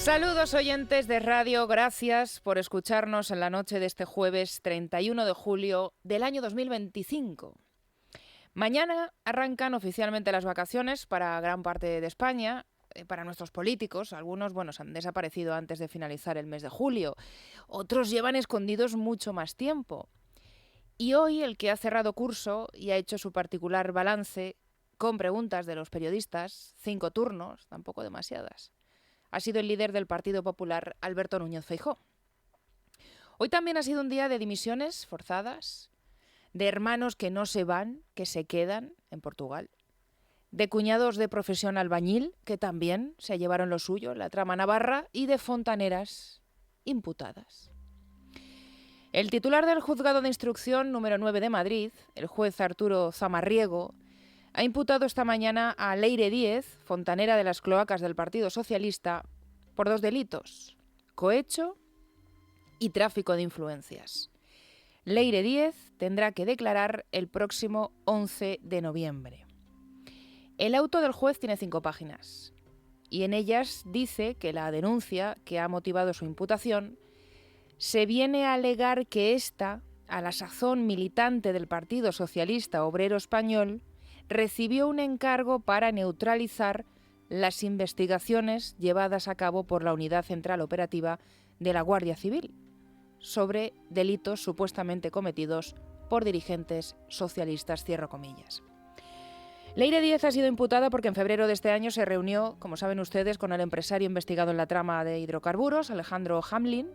Saludos oyentes de radio, gracias por escucharnos en la noche de este jueves 31 de julio del año 2025. Mañana arrancan oficialmente las vacaciones para gran parte de España, para nuestros políticos. Algunos, se han desaparecido antes de finalizar el mes de julio, otros llevan escondidos mucho más tiempo. Y hoy el que ha cerrado curso y ha hecho su particular balance con preguntas de los periodistas, 5 turnos, tampoco demasiadas, ha sido el líder del Partido Popular, Alberto Núñez Feijóo. Hoy también ha sido un día de dimisiones forzadas, de hermanos que no se van, que se quedan en Portugal, de cuñados de profesión albañil, que también se llevaron lo suyo en la trama navarra, y de fontaneras imputadas. El titular del Juzgado de Instrucción número 9 de Madrid, el juez Arturo Zamarriego, ha imputado esta mañana a Leire Díez, fontanera de las cloacas del Partido Socialista, por 2 delitos: cohecho y tráfico de influencias. Leire Díez tendrá que declarar el próximo 11 de noviembre. El auto del juez tiene 5 páginas y en ellas dice que la denuncia que ha motivado su imputación se viene a alegar que ésta, a la sazón militante del Partido Socialista Obrero Español, recibió un encargo para neutralizar las investigaciones llevadas a cabo por la Unidad Central Operativa de la Guardia Civil sobre delitos supuestamente cometidos por dirigentes socialistas, cierro comillas. Leire Díez ha sido imputada porque en febrero de este año se reunió, como saben ustedes, con el empresario investigado en la trama de hidrocarburos, Alejandro Hamlin,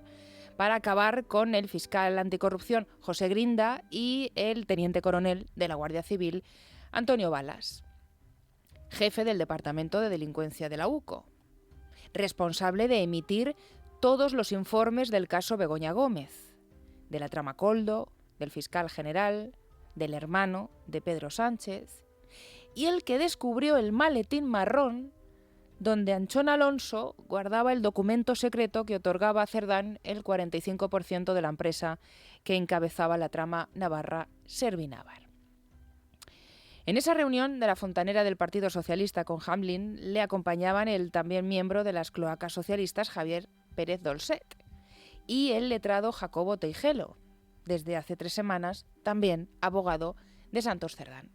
para acabar con el fiscal anticorrupción José Grinda y el teniente coronel de la Guardia Civil, Antonio Balas, jefe del Departamento de Delincuencia de la UCO, responsable de emitir todos los informes del caso Begoña Gómez, de la trama Coldo, del fiscal general, del hermano de Pedro Sánchez, y el que descubrió el maletín marrón donde Anchón Alonso guardaba el documento secreto que otorgaba a Cerdán el 45% de la empresa que encabezaba la trama navarra Servinavar. En esa reunión de la fontanera del Partido Socialista con Hamlin le acompañaban el también miembro de las cloacas socialistas Javier Pérez Dolcet y el letrado Jacobo Teijelo, desde hace 3 semanas también abogado de Santos Cerdán.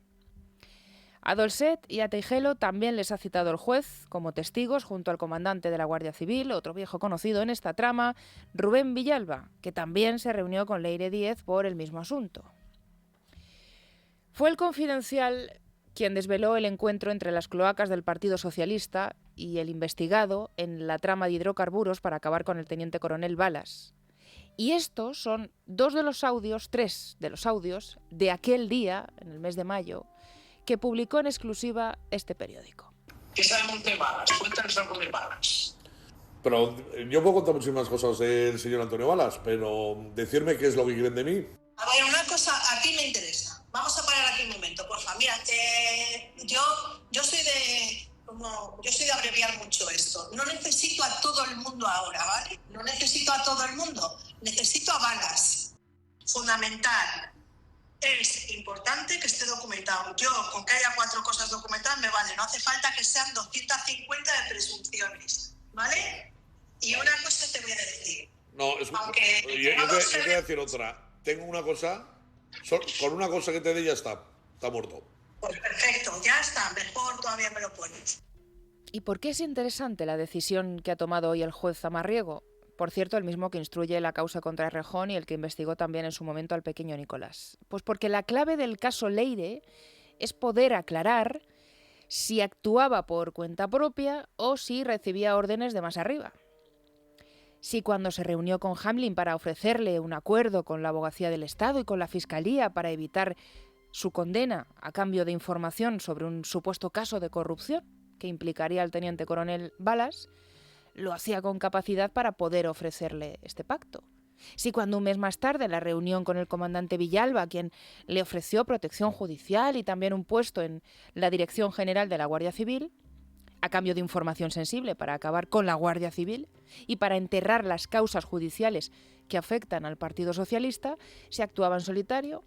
A Dolcet y a Teijelo también les ha citado el juez como testigos junto al comandante de la Guardia Civil, otro viejo conocido en esta trama, Rubén Villalba, que también se reunió con Leire Díez por el mismo asunto. Fue el Confidencial quien desveló el encuentro entre las cloacas del Partido Socialista y el investigado en la trama de hidrocarburos para acabar con el teniente coronel Balas. Y estos son 3 de los audios de aquel día, en el mes de mayo, que publicó en exclusiva este periódico. ¿Qué sabemos de Balas? Cuéntanos algo de Balas. Pero yo puedo contar muchísimas cosas del señor Antonio Balas, pero decirme qué es lo que quieren de mí. A ver, una cosa a ti me interesa. Vamos a parar aquí un momento, porfa. Mira, yo soy de abreviar mucho esto. No necesito a todo el mundo ahora, ¿vale? No necesito a todo el mundo. Necesito a Balas. Fundamental. Es importante que esté documentado. Yo, con que haya 4 cosas documentadas, me vale. No hace falta que sean 250 de presunciones, ¿vale? Y una cosa te voy a decir. No, yo te voy a decir otra. Tengo una cosa, con una cosa que te dé ya está muerto. Pues perfecto, ya está, mejor todavía me lo pones. ¿Y por qué es interesante la decisión que ha tomado hoy el juez Zamarriego? Por cierto, el mismo que instruye la causa contra Errejón y el que investigó también en su momento al pequeño Nicolás. Pues porque la clave del caso Leire es poder aclarar si actuaba por cuenta propia o si recibía órdenes de más arriba. Si cuando se reunió con Hamlin para ofrecerle un acuerdo con la Abogacía del Estado y con la Fiscalía para evitar su condena a cambio de información sobre un supuesto caso de corrupción que implicaría al teniente coronel Balas, lo hacía con capacidad para poder ofrecerle este pacto. Si cuando un mes más tarde, en la reunión con el comandante Villalba, quien le ofreció protección judicial y también un puesto en la Dirección General de la Guardia Civil, a cambio de información sensible para acabar con la Guardia Civil y para enterrar las causas judiciales que afectan al Partido Socialista, se actuaba en solitario,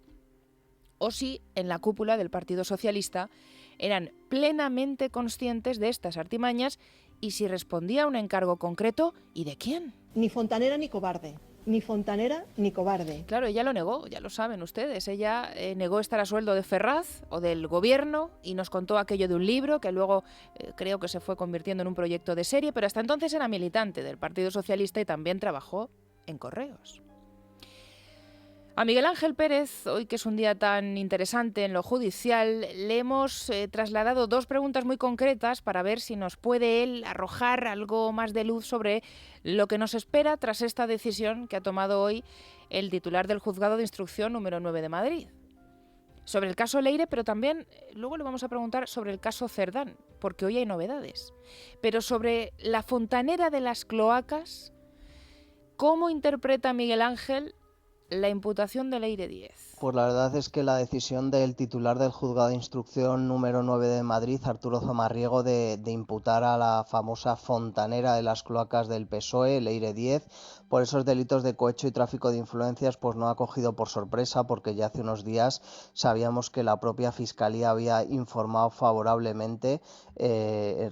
o si en la cúpula del Partido Socialista eran plenamente conscientes de estas artimañas y si respondía a un encargo concreto y de quién. Ni fontanera ni cobarde. Ni fontanera ni cobarde. Claro, ella lo negó, ya lo saben ustedes. Ella negó estar a sueldo de Ferraz o del gobierno y nos contó aquello de un libro que luego creo que se fue convirtiendo en un proyecto de serie, pero hasta entonces era militante del Partido Socialista y también trabajó en Correos. A Miguel Ángel Pérez, hoy que es un día tan interesante en lo judicial, le hemos trasladado dos preguntas muy concretas para ver si nos puede él arrojar algo más de luz sobre lo que nos espera tras esta decisión que ha tomado hoy el titular del Juzgado de Instrucción número 9 de Madrid. Sobre el caso Leire, pero también luego le vamos a preguntar sobre el caso Cerdán, porque hoy hay novedades. Pero sobre la fontanera de las cloacas, ¿cómo interpreta Miguel Ángel la imputación de Leire Díez? Pues la verdad es que la decisión del titular del Juzgado de Instrucción número 9 de Madrid, Arturo Zamarriego, de imputar a la famosa fontanera de las cloacas del PSOE, Leire Díez, por esos delitos de cohecho y tráfico de influencias, pues no ha cogido por sorpresa, porque ya hace unos días sabíamos que la propia Fiscalía había informado favorablemente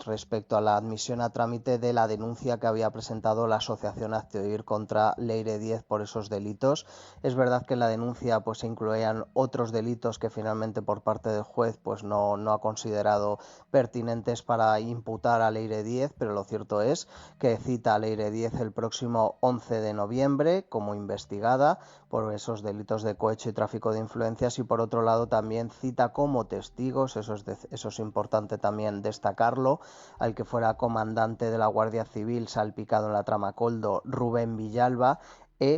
respecto a la admisión a trámite de la denuncia que había presentado la Asociación Hazte Oír contra Leire Díez por esos delitos. Es verdad que en la denuncia pues se incluían otros delitos que finalmente por parte del juez pues no ha considerado pertinentes para imputar a Leire Díez, pero lo cierto es que cita a Leire Díez el próximo 11 de noviembre como investigada por esos delitos de cohecho y tráfico de influencias, y por otro lado también cita como testigos, eso es importante también destacarlo, al que fuera comandante de la Guardia Civil salpicado en la trama Coldo, Rubén Villalba,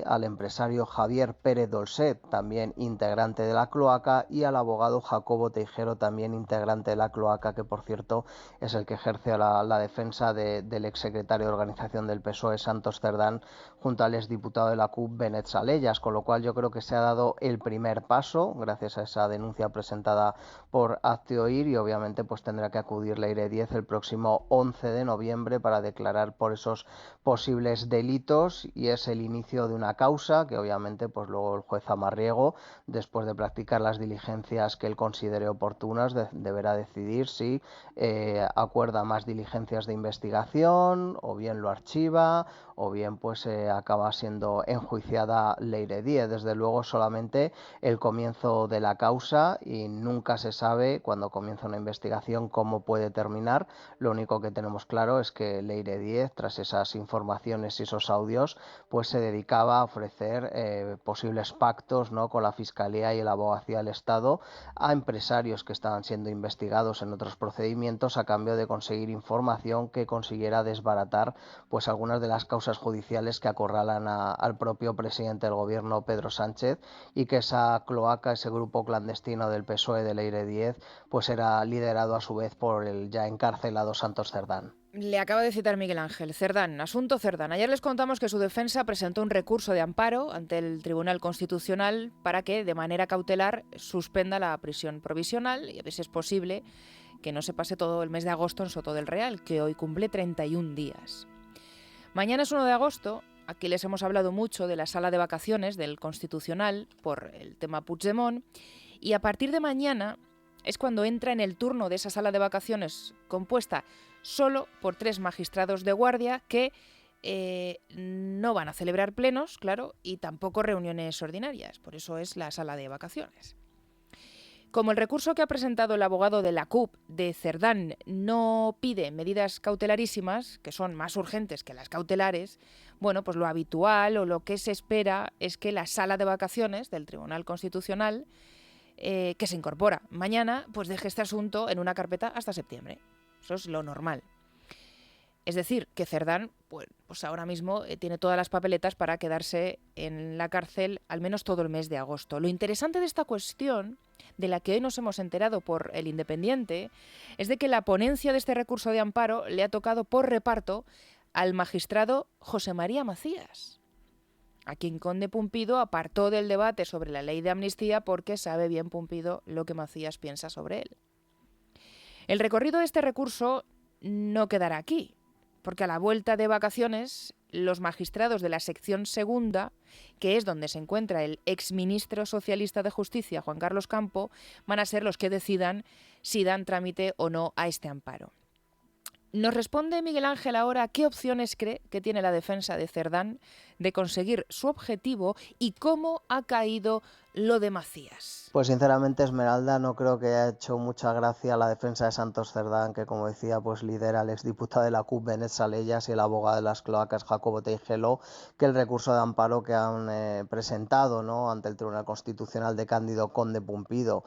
al empresario Javier Pérez Dolcet, también integrante de la cloaca, y al abogado Jacobo Teijero, también integrante de la cloaca, que por cierto es el que ejerce la defensa del exsecretario de organización del PSOE, Santos Cerdán, junto al exdiputado de la CUP, Benet Salellas, con lo cual yo creo que se ha dado el primer paso gracias a esa denuncia presentada por Hazte Oír, y obviamente pues tendrá que acudir Leire Díez el próximo 11 de noviembre para declarar por esos posibles delitos, y es el inicio de una causa que obviamente pues luego el juez Zamarriego, después de practicar las diligencias que él considere oportunas, deberá decidir si acuerda más diligencias de investigación o bien lo archiva o bien pues acaba siendo enjuiciada Leire Díez. Desde luego solamente el comienzo de la causa, y nunca se sabe cuando comienza una investigación cómo puede terminar. Lo único que tenemos claro es que Leire Díez, tras esas informaciones y esos audios, pues se dedicaba a ofrecer posibles pactos, ¿no?, con la Fiscalía y la Abogacía del Estado a empresarios que estaban siendo investigados en otros procedimientos, a cambio de conseguir información que consiguiera desbaratar pues algunas de las causas judiciales que acorralan al propio presidente del gobierno, Pedro Sánchez, y que esa cloaca, ese grupo clandestino del PSOE de Leire Díez, pues era liderado a su vez por el ya encarcelado Santos Cerdán. Le acaba de citar Miguel Ángel. Cerdán, asunto Cerdán. Ayer les contamos que su defensa presentó un recurso de amparo ante el Tribunal Constitucional para que, de manera cautelar, suspenda la prisión provisional y a ver si es posible que no se pase todo el mes de agosto en Soto del Real, que hoy cumple 31 días. Mañana es 1 de agosto. Aquí les hemos hablado mucho de la sala de vacaciones del Constitucional por el tema Puigdemont, y a partir de mañana es cuando entra en el turno de esa sala de vacaciones compuesta solo por 3 magistrados de guardia que no van a celebrar plenos, claro, y tampoco reuniones ordinarias. Por eso es la sala de vacaciones. Como el recurso que ha presentado el abogado de la CUP de Cerdán no pide medidas cautelarísimas, que son más urgentes que las cautelares, bueno, pues lo habitual o lo que se espera es que la sala de vacaciones del Tribunal Constitucional, que se incorpora mañana, pues deje este asunto en una carpeta hasta septiembre. Eso es lo normal. Es decir, que Cerdán pues ahora mismo tiene todas las papeletas para quedarse en la cárcel al menos todo el mes de agosto. Lo interesante de esta cuestión, de la que hoy nos hemos enterado por El Independiente, es de que la ponencia de este recurso de amparo le ha tocado por reparto al magistrado José María Macías, a quien Conde Pumpido apartó del debate sobre la ley de amnistía porque sabe bien Pumpido lo que Macías piensa sobre él. El recorrido de este recurso no quedará aquí, porque a la vuelta de vacaciones los magistrados de la sección segunda, que es donde se encuentra el exministro socialista de Justicia, Juan Carlos Campo, van a ser los que decidan si dan trámite o no a este amparo. Nos responde Miguel Ángel ahora qué opciones cree que tiene la defensa de Cerdán de conseguir su objetivo y cómo ha caído lo de Macías. Pues sinceramente, Esmeralda, no creo que haya hecho mucha gracia la defensa de Santos Cerdán, que como decía, pues lidera el exdiputado de la CUP, Benet Salellas, y el abogado de las cloacas, Jacobo Teijelo, que el recurso de amparo que han presentado, ¿no?, ante el Tribunal Constitucional de Cándido Conde Pumpido,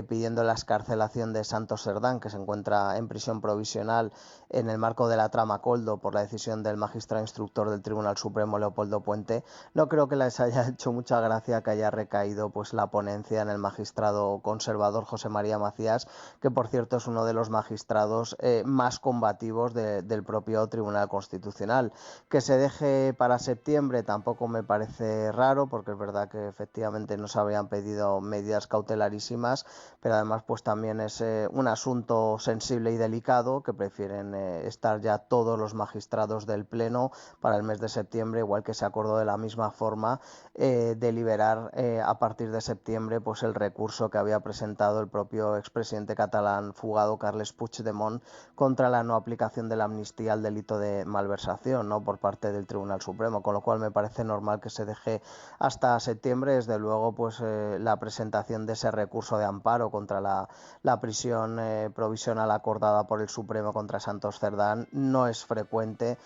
pidiendo la excarcelación de Santos Cerdán, que se encuentra en prisión provisional en el marco de la trama Coldo por la decisión del magistrado instructor del Tribunal Supremo, Leopoldo Puente. No creo que les haya hecho mucha gracia que haya recaído pues la ponencia en el magistrado conservador José María Macías, que por cierto es uno de los magistrados más combativos del propio Tribunal Constitucional. Que se deje para septiembre tampoco me parece raro, porque es verdad que efectivamente nos habían pedido medidas cautelarísimas, pero además pues también es un asunto sensible y delicado, que prefieren estar ya todos los magistrados del Pleno para el mes de septiembre, igual que se acordó de la misma forma de liberar a partir de septiembre pues el recurso que había presentado el propio expresidente catalán fugado Carles Puigdemont contra la no aplicación de la amnistía al delito de malversación, ¿no?, por parte del Tribunal Supremo, con lo cual me parece normal que se deje hasta septiembre. Desde luego pues la presentación de ese recurso de amparo contra la prisión provisional acordada por el Supremo contra Santos Cerdán no es frecuente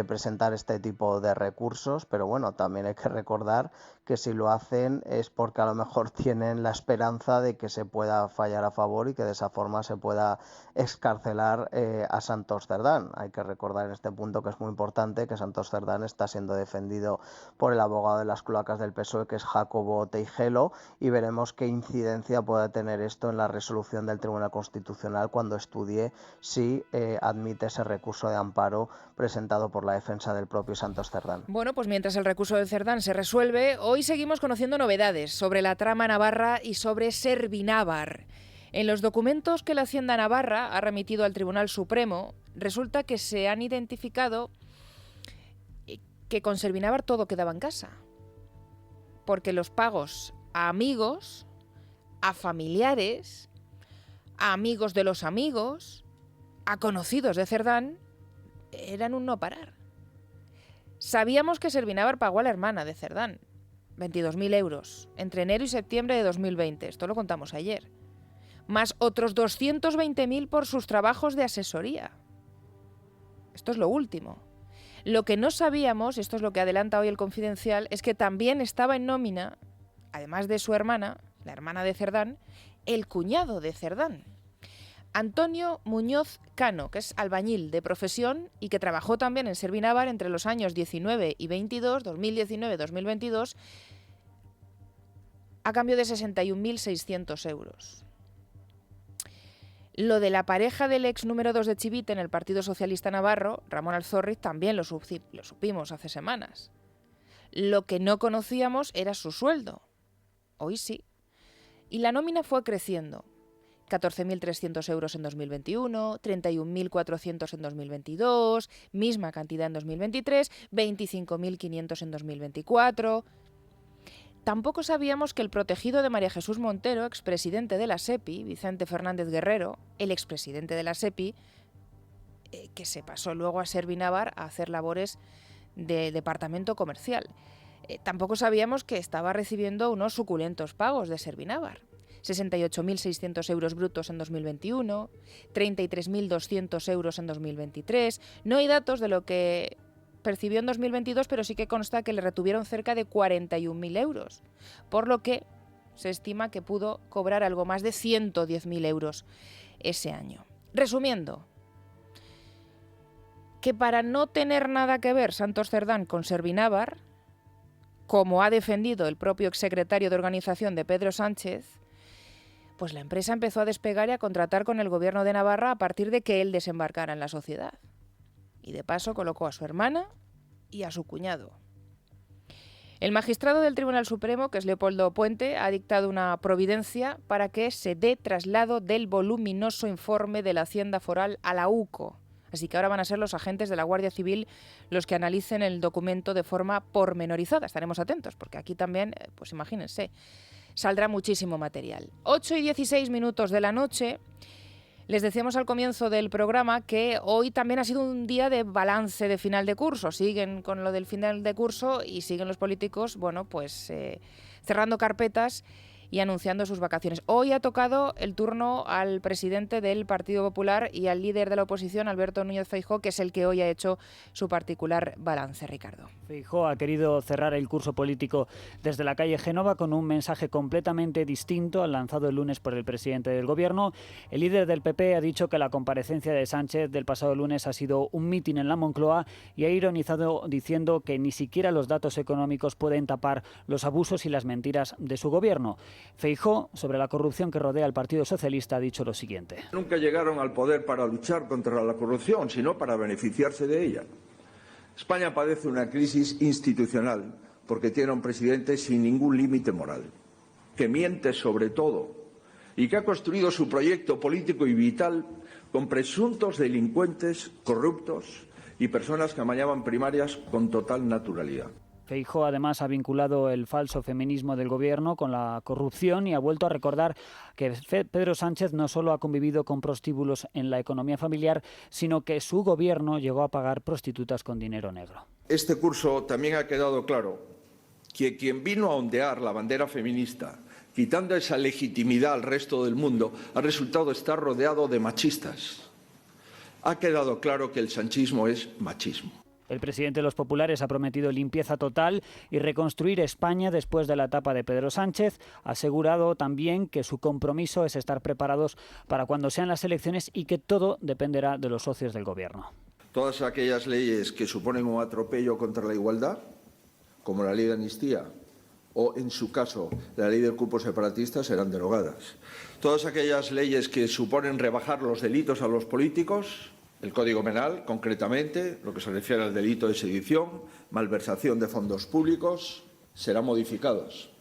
presentar este tipo de recursos, pero bueno, también hay que recordar que si lo hacen es porque a lo mejor tienen la esperanza de que se pueda fallar a favor y que de esa forma se pueda excarcelar a Santos Cerdán. Hay que recordar en este punto que es muy importante que Santos Cerdán está siendo defendido por el abogado de las cloacas del PSOE, que es Jacobo Teijelo, y veremos qué incidencia puede tener esto en la resolución del Tribunal Constitucional cuando estudie si admite ese recurso de amparo presentado por la defensa del propio Santos Cerdán. Bueno, pues mientras el recurso de Cerdán se resuelve, hoy seguimos conociendo novedades sobre la trama navarra y sobre Servinávar. En los documentos que la Hacienda Navarra ha remitido al Tribunal Supremo, resulta que se han identificado que con Servinávar todo quedaba en casa. Porque los pagos a amigos, a familiares, a amigos de los amigos, a conocidos de Cerdán, eran un no parar. Sabíamos que Servinávar pagó a la hermana de Cerdán 22.000 euros entre enero y septiembre de 2020, esto lo contamos ayer, más otros 220.000 por sus trabajos de asesoría. Esto es lo último. Lo que no sabíamos, esto es lo que adelanta hoy el Confidencial, es que también estaba en nómina, además de su hermana, la hermana de Cerdán, el cuñado de Cerdán, Antonio Muñoz Cano, que es albañil de profesión y que trabajó también en Servinávar entre los años 19 y 22, 2019-2022, a cambio de 61.600 euros. Lo de la pareja del ex número 2 de Chivite en el Partido Socialista Navarro, Ramón Alzorriz, también lo supimos hace semanas. Lo que no conocíamos era su sueldo. Hoy sí. Y la nómina fue creciendo. 14.300 euros en 2021, 31.400 en 2022, misma cantidad en 2023, 25.500 en 2024. Tampoco sabíamos que el protegido de María Jesús Montero, expresidente de la SEPI, Vicente Fernández Guerrero, el expresidente de la SEPI, que se pasó luego a Servinávar a hacer labores de departamento comercial. Tampoco sabíamos que estaba recibiendo unos suculentos pagos de Servinávar. 68.600 euros brutos en 2021, 33.200 euros en 2023. No hay datos de lo que percibió en 2022, pero sí que consta que le retuvieron cerca de 41.000 euros, por lo que se estima que pudo cobrar algo más de 110.000 euros ese año. Resumiendo, que para no tener nada que ver Santos Cerdán con Servinávar, como ha defendido el propio exsecretario de organización de Pedro Sánchez, pues la empresa empezó a despegar y a contratar con el gobierno de Navarra a partir de que él desembarcara en la sociedad. Y de paso colocó a su hermana y a su cuñado. El magistrado del Tribunal Supremo, que es Leopoldo Puente, ha dictado una providencia para que se dé traslado del voluminoso informe de la Hacienda Foral a la UCO. Así que ahora van a ser los agentes de la Guardia Civil los que analicen el documento de forma pormenorizada. Estaremos atentos, porque aquí también, pues imagínense, saldrá muchísimo material. 8:16 de la noche. Les decíamos al comienzo del programa que hoy también ha sido un día de balance de final de curso. Siguen con lo del final de curso y siguen los políticos, bueno, pues cerrando carpetas y anunciando sus vacaciones. Hoy ha tocado el turno al presidente del Partido Popular y al líder de la oposición, Alberto Núñez Feijóo, que es el que hoy ha hecho su particular balance, Ricardo. Feijóo ha querido cerrar el curso político desde la calle Génova con un mensaje completamente distinto al lanzado el lunes por el presidente del Gobierno. El líder del PP ha dicho que la comparecencia de Sánchez del pasado lunes ha sido un mitin en la Moncloa y ha ironizado diciendo que ni siquiera los datos económicos pueden tapar los abusos y las mentiras de su Gobierno. Feijóo, sobre la corrupción que rodea al Partido Socialista, ha dicho lo siguiente. Nunca llegaron al poder para luchar contra la corrupción, sino para beneficiarse de ella. España padece una crisis institucional porque tiene un presidente sin ningún límite moral, que miente sobre todo y que ha construido su proyecto político y vital con presuntos delincuentes corruptos y personas que amañaban primarias con total naturalidad. Feijóo además ha vinculado el falso feminismo del Gobierno con la corrupción y ha vuelto a recordar que Pedro Sánchez no solo ha convivido con prostíbulos en la economía familiar, sino que su Gobierno llegó a pagar prostitutas con dinero negro. Este curso también ha quedado claro que quien vino a ondear la bandera feminista, quitando esa legitimidad al resto del mundo, ha resultado estar rodeado de machistas. Ha quedado claro que el sanchismo es machismo. El presidente de los populares ha prometido limpieza total y reconstruir España después de la etapa de Pedro Sánchez. Ha asegurado también que su compromiso es estar preparados para cuando sean las elecciones y que todo dependerá de los socios del Gobierno. Todas aquellas leyes que suponen un atropello contra la igualdad, como la ley de amnistía o, en su caso, la ley del cupo separatista, serán derogadas. Todas aquellas leyes que suponen rebajar los delitos a los políticos, el Código Penal, concretamente, lo que se refiere al delito de sedición, malversación de fondos públicos, serán modificados.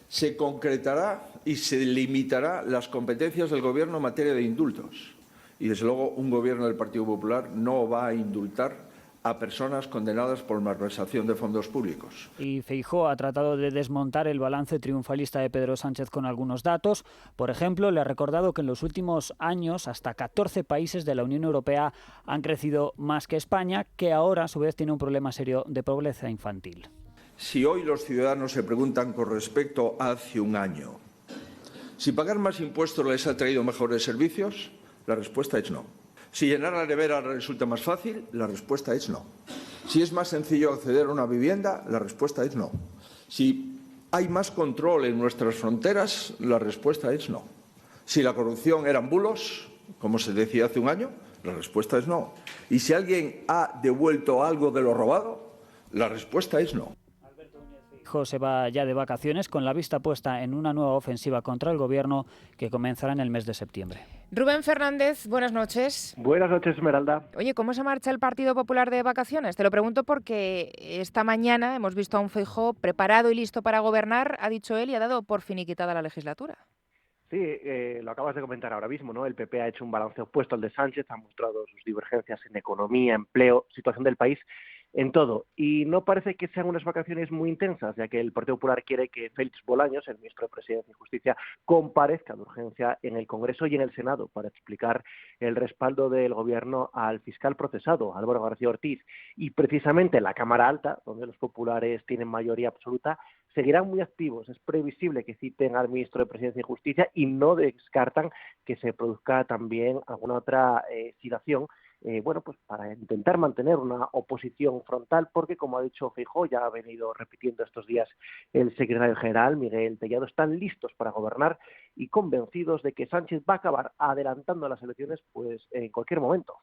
Se concretará y se limitará las competencias del Gobierno en materia de indultos. Y, desde luego, un Gobierno del Partido Popular no va a indultar a personas condenadas por malversación de fondos públicos. Y Feijóo ha tratado de desmontar el balance triunfalista de Pedro Sánchez con algunos datos. Por ejemplo, le ha recordado que en los últimos años hasta 14 países de la Unión Europea han crecido más que España, que ahora a su vez tiene un problema serio de pobreza infantil. Si hoy los ciudadanos se preguntan con respecto a hace un año, si pagar más impuestos les ha traído mejores servicios, la respuesta es no. Si llenar la nevera resulta más fácil, la respuesta es no. Si es más sencillo acceder a una vivienda, la respuesta es no. Si hay más control en nuestras fronteras, la respuesta es no. Si la corrupción eran bulos, como se decía hace un año, la respuesta es no. Y si alguien ha devuelto algo de lo robado, la respuesta es no. Feijóo se va ya de vacaciones con la vista puesta en una nueva ofensiva contra el Gobierno que comenzará en el mes de septiembre. Rubén Fernández, buenas noches. Buenas noches, Esmeralda. Oye, ¿cómo se marcha el Partido Popular de vacaciones? Te lo pregunto porque esta mañana hemos visto a un Feijóo preparado y listo para gobernar, ha dicho él, y ha dado por finiquitada la legislatura. Sí, lo acabas de comentar ahora mismo, ¿no? El PP ha hecho un balance opuesto al de Sánchez, ha mostrado sus divergencias en economía, empleo, situación del país, en todo. Y no parece que sean unas vacaciones muy intensas, ya que el Partido Popular quiere que Félix Bolaños, el ministro de Presidencia y Justicia, comparezca de urgencia en el Congreso y en el Senado para explicar el respaldo del Gobierno al fiscal procesado, Álvaro García Ortiz. Y precisamente en la Cámara Alta, donde los populares tienen mayoría absoluta, seguirán muy activos. Es previsible que citen al ministro de Presidencia y Justicia y no descartan que se produzca también alguna otra citación, pues para intentar mantener una oposición frontal, porque, como ha dicho Feijóo, ya ha venido repitiendo estos días el secretario general, Miguel Tellado, están listos para gobernar y convencidos de que Sánchez va a acabar adelantando las elecciones pues en cualquier momento.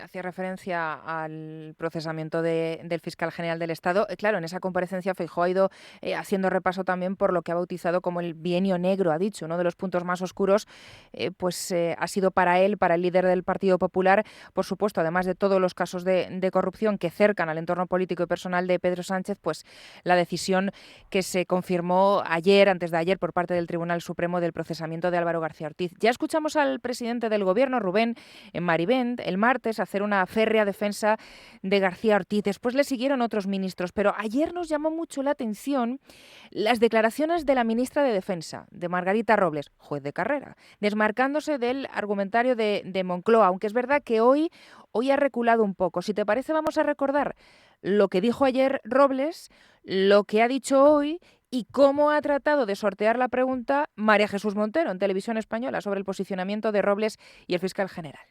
Hacía referencia al procesamiento del fiscal general del Estado. Claro, en esa comparecencia Feijóo ha ido haciendo repaso también por lo que ha bautizado como el bienio negro, ha dicho. Uno de los puntos más oscuros ha sido para él, para el líder del Partido Popular, por supuesto, además de todos los casos de corrupción que cercan al entorno político y personal de Pedro Sánchez, pues la decisión que se confirmó antes de ayer, por parte del Tribunal Supremo del procesamiento de Álvaro García Ortiz. Ya escuchamos al presidente del Gobierno, Rubén, en Marivent, el martes, veces hacer una férrea defensa de García Ortiz. Después le siguieron otros ministros, pero ayer nos llamó mucho la atención las declaraciones de la ministra de Defensa, de Margarita Robles, juez de carrera, desmarcándose del argumentario de Moncloa, aunque es verdad que hoy ha reculado un poco. Si te parece, vamos a recordar lo que dijo ayer Robles, lo que ha dicho hoy y cómo ha tratado de sortear la pregunta María Jesús Montero en Televisión Española sobre el posicionamiento de Robles y el fiscal general.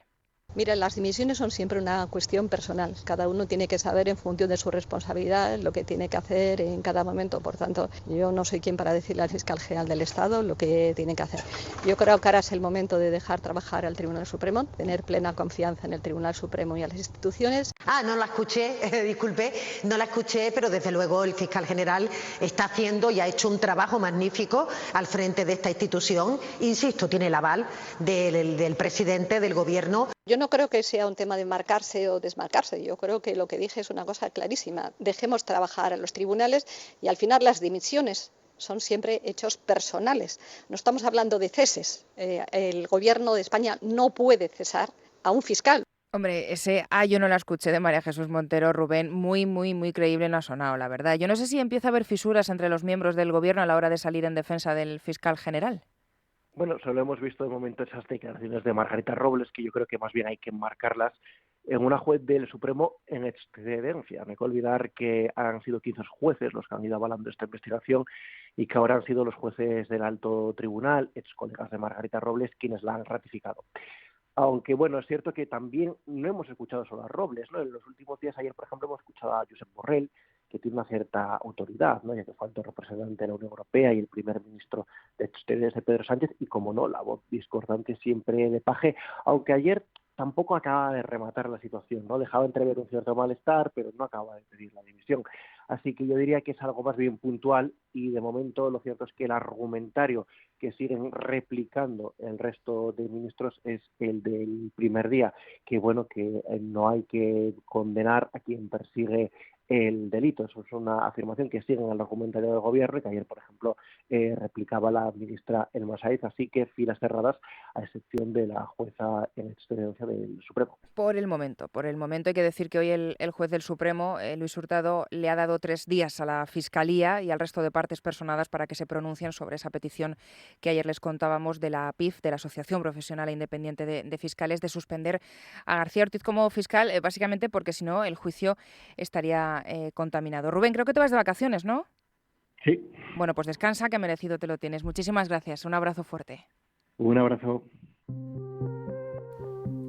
Mira, las dimisiones son siempre una cuestión personal. Cada uno tiene que saber en función de su responsabilidad lo que tiene que hacer en cada momento. Por tanto, yo no soy quien para decirle al fiscal general del Estado lo que tiene que hacer. Yo creo que ahora es el momento de dejar trabajar al Tribunal Supremo, tener plena confianza en el Tribunal Supremo y a las instituciones. No la escuché, disculpe, no la escuché, pero desde luego el fiscal general está haciendo y ha hecho un trabajo magnífico al frente de esta institución. Insisto, tiene el aval del presidente del Gobierno. Yo no creo que sea un tema de marcarse o desmarcarse. Yo creo que lo que dije es una cosa clarísima. Dejemos trabajar a los tribunales y al final las dimisiones son siempre hechos personales. No estamos hablando de ceses. El Gobierno de España no puede cesar a un fiscal. Hombre, ese yo no la escuché de María Jesús Montero, Rubén, muy creíble no ha sonado, la verdad. Yo no sé si empieza a haber fisuras entre los miembros del Gobierno a la hora de salir en defensa del fiscal general. Bueno, solo hemos visto de momento esas declaraciones de Margarita Robles, que yo creo que más bien hay que enmarcarlas en una juez del Supremo en excedencia. No hay que olvidar que han sido 15 jueces los que han ido avalando esta investigación y que ahora han sido los jueces del alto tribunal, ex colegas de Margarita Robles, quienes la han ratificado. Aunque, bueno, es cierto que también no hemos escuchado solo a Robles, ¿no? En los últimos días, ayer, por ejemplo, hemos escuchado a Josep Borrell, que tiene una cierta autoridad, ¿no? Ya que fue alto representante de la Unión Europea y el primer ministro de Exteriores de Pedro Sánchez, y como no, la voz discordante siempre de Paje, aunque ayer tampoco acaba de rematar la situación, ¿no? Dejaba entrever un cierto malestar, pero no acaba de pedir la dimisión. Así que yo diría que es algo más bien puntual y de momento lo cierto es que el argumentario que siguen replicando el resto de ministros es el del primer día, que bueno, que no hay que condenar a quien persigue el delito. Eso es una afirmación que sigue en el argumentario del Gobierno y que ayer, por ejemplo, replicaba la ministra Elma Sáez, así que filas cerradas a excepción de la jueza en excedencia del Supremo. Por el momento hay que decir que hoy el juez del Supremo, Luis Hurtado, le ha dado 3 días a la Fiscalía y al resto de partes personadas para que se pronuncien sobre esa petición que ayer les contábamos de la APIF, de la Asociación Profesional e Independiente de Fiscales, de suspender a García Ortiz como fiscal, básicamente porque si no el juicio estaría contaminado. Rubén, creo que te vas de vacaciones, ¿no? Sí. Bueno, pues descansa, que merecido te lo tienes. Muchísimas gracias. Un abrazo fuerte. Un abrazo.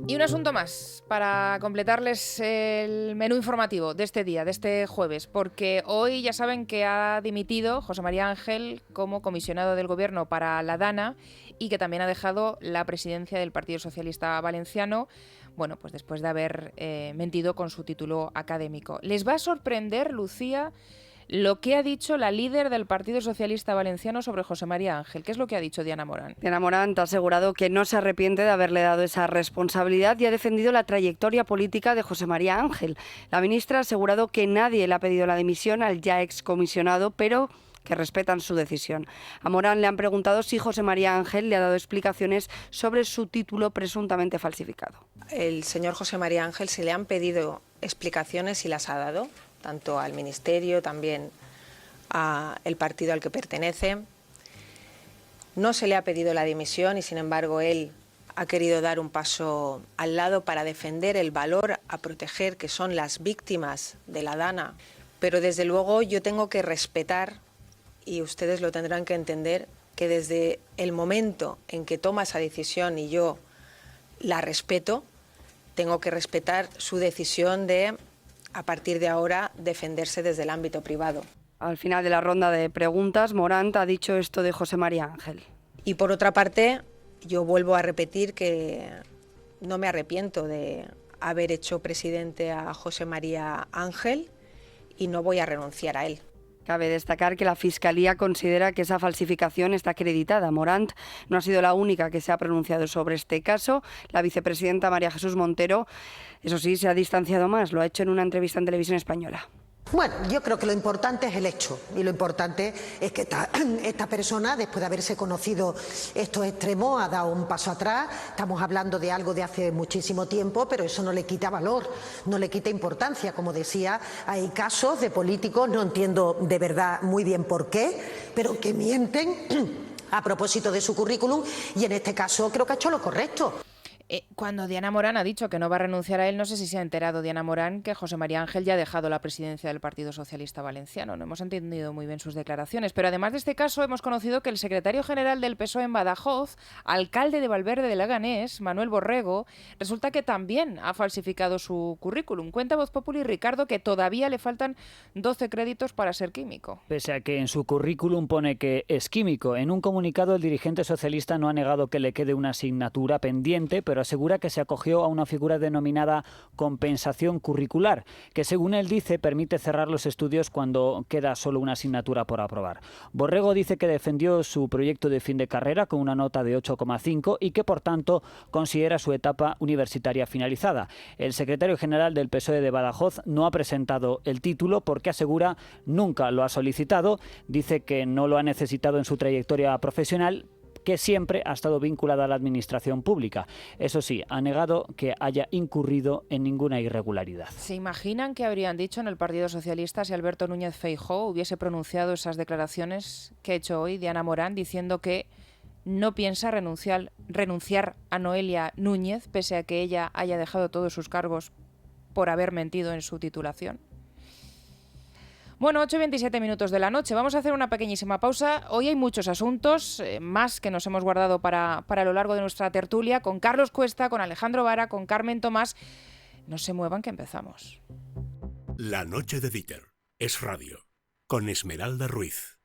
Y un asunto más para completarles el menú informativo de este día, de este jueves, porque hoy ya saben que ha dimitido José María Ángel como comisionado del Gobierno para la DANA y que también ha dejado la presidencia del Partido Socialista Valenciano, bueno, pues después de haber mentido con su título académico. ¿Les va a sorprender, Lucía, lo que ha dicho la líder del Partido Socialista Valenciano sobre José María Ángel? ¿Qué es lo que ha dicho Diana Morán? Diana Morán ha asegurado que no se arrepiente de haberle dado esa responsabilidad y ha defendido la trayectoria política de José María Ángel. La ministra ha asegurado que nadie le ha pedido la dimisión al ya excomisionado, pero que respetan su decisión. A Morán le han preguntado si José María Ángel le ha dado explicaciones sobre su título presuntamente falsificado. El señor José María Ángel se le han pedido explicaciones y las ha dado, tanto al Ministerio, también al partido al que pertenece. No se le ha pedido la dimisión y, sin embargo, él ha querido dar un paso al lado para defender el valor a proteger, que son las víctimas de la DANA. Pero, desde luego, yo tengo que respetar, y ustedes lo tendrán que entender, que desde el momento en que toma esa decisión y yo la respeto, tengo que respetar su decisión de, a partir de ahora, defenderse desde el ámbito privado. Al final de la ronda de preguntas, Morán ha dicho esto de José María Ángel. Y por otra parte, yo vuelvo a repetir que no me arrepiento de haber hecho presidente a José María Ángel y no voy a renunciar a él. Cabe destacar que la Fiscalía considera que esa falsificación está acreditada. Morán no ha sido la única que se ha pronunciado sobre este caso. La vicepresidenta María Jesús Montero, eso sí, se ha distanciado más. Lo ha hecho en una entrevista en Televisión Española. Bueno, yo creo que lo importante es el hecho y lo importante es que esta persona, después de haberse conocido estos extremos, ha dado un paso atrás. Estamos hablando de algo de hace muchísimo tiempo, pero eso no le quita valor, no le quita importancia. Como decía, hay casos de políticos, no entiendo de verdad muy bien por qué, pero que mienten a propósito de su currículum y en este caso creo que ha hecho lo correcto. Cuando Diana Morán ha dicho que no va a renunciar a él, no sé si se ha enterado Diana Morán que José María Ángel ya ha dejado la presidencia del Partido Socialista Valenciano. No hemos entendido muy bien sus declaraciones, pero además de este caso hemos conocido que el secretario general del PSOE en Badajoz, alcalde de Valverde de Leganés, Manuel Borrego, resulta que también ha falsificado su currículum. Cuenta Voz Populi, Ricardo, que todavía le faltan 12 créditos para ser químico. Pese a que en su currículum pone que es químico, en un comunicado el dirigente socialista no ha negado que le quede una asignatura pendiente, pero asegura que se acogió a una figura denominada compensación curricular, que según él dice permite cerrar los estudios cuando queda solo una asignatura por aprobar. Borrego dice que defendió su proyecto de fin de carrera con una nota de 8,5 y que por tanto considera su etapa universitaria finalizada. El secretario general del PSOE de Badajoz no ha presentado el título porque asegura nunca lo ha solicitado, dice que no lo ha necesitado en su trayectoria profesional, que siempre ha estado vinculada a la administración pública. Eso sí, ha negado que haya incurrido en ninguna irregularidad. ¿Se imaginan qué habrían dicho en el Partido Socialista si Alberto Núñez Feijóo hubiese pronunciado esas declaraciones que ha hecho hoy Diana Morán, diciendo que no piensa renunciar a Noelia Núñez, pese a que ella haya dejado todos sus cargos por haber mentido en su titulación? Bueno, 8:27 minutos de la noche. Vamos a hacer una pequeñísima pausa. Hoy hay muchos asuntos, más que nos hemos guardado para lo largo de nuestra tertulia, con Carlos Cuesta, con Alejandro Vara, con Carmen Tomás. No se muevan, que empezamos. La noche de Dieter es radio, con Esmeralda Ruiz.